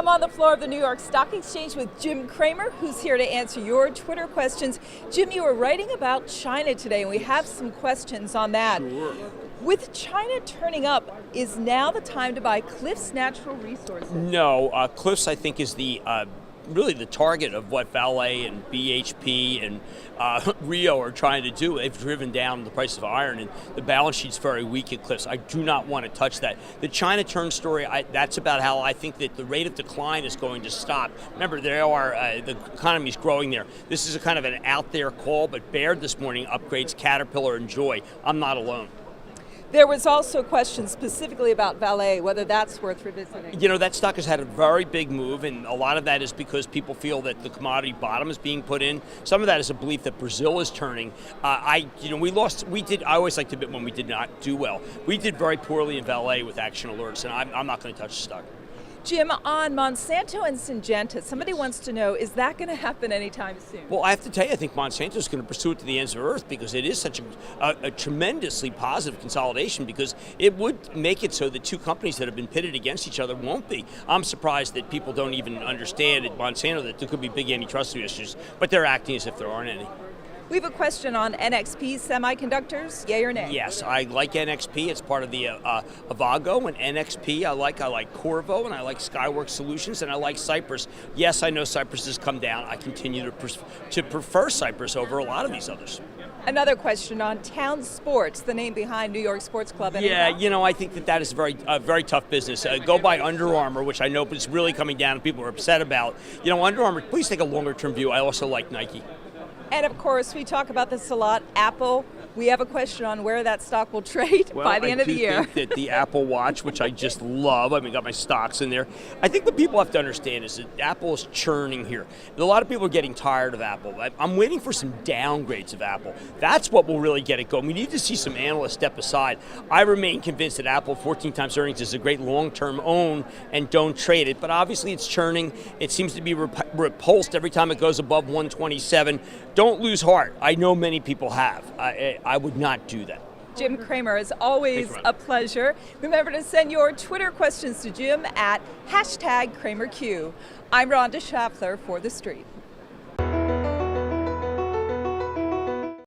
I'm on the floor of the New York Stock Exchange with Jim Cramer, who's here to answer your Twitter questions. Jim, you were writing about China today, and we have some questions on that. Sure. With China turning up, is now the time to buy Cliffs Natural Resources? No, Cliffs I think is the really the target of what Vale and BHP and Rio are trying to do. They've driven down the price of iron, and the balance sheet's very weak at Cliffs. I do not want to touch that. The China turn story, that's about how I think that the rate of decline is going to stop. Remember, the economy's growing there. This is a kind of an out there call, but Baird this morning upgrades Caterpillar and Joy. I'm not alone. There was also a question specifically about Vale, whether that's worth revisiting. You know, that stock has had a very big move, and a lot of that is because people feel that the commodity bottom is being put in. Some of that is a belief that Brazil is turning. I always like to admit when we did not do well. We did very poorly in Vale with action alerts, and I'm not going to touch the stock. Jim, on Monsanto and Syngenta, somebody wants to know, is that going to happen anytime soon? Well, I have to tell you, I think Monsanto is going to pursue it to the ends of earth because it is such a tremendously positive consolidation, because it would make it so that two companies that have been pitted against each other won't be. I'm surprised that people don't even understand at Monsanto that there could be big antitrust issues, but they're acting as if there aren't any. We have a question on NXP Semiconductors, yay or nay? Yes, I like NXP. It's part of the Avago, and NXP I like Corvo, and I like Skyworks Solutions, and I like Cypress. Yes, I know Cypress has come down. I continue to prefer Cypress over a lot of these others. Another question on Town Sports, the name behind New York Sports Club. Yeah, you know, I think that is a very tough business. Go by Under Armour, which I know is really coming down and people are upset about. You know, Under Armour, please take a longer term view. I also like Nike. And of course, we talk about this a lot, Apple. We have a question on where that stock will trade by the end of the year. I think that the Apple Watch, which I just love, I mean, got my stocks in there. I think what people have to understand is that Apple is churning here. A lot of people are getting tired of Apple. I'm waiting for some downgrades of Apple. That's what will really get it going. We need to see some analysts step aside. I remain convinced that Apple, 14 times earnings, is a great long-term own, and don't trade it. But obviously it's churning. It seems to be repulsed every time it goes above 127. Don't lose heart. I know many people have. I would not do that. Jim Cramer, is always a pleasure. Remember to send your Twitter questions to Jim at #CramerQ. I'm Rhonda Schaffler for The Street.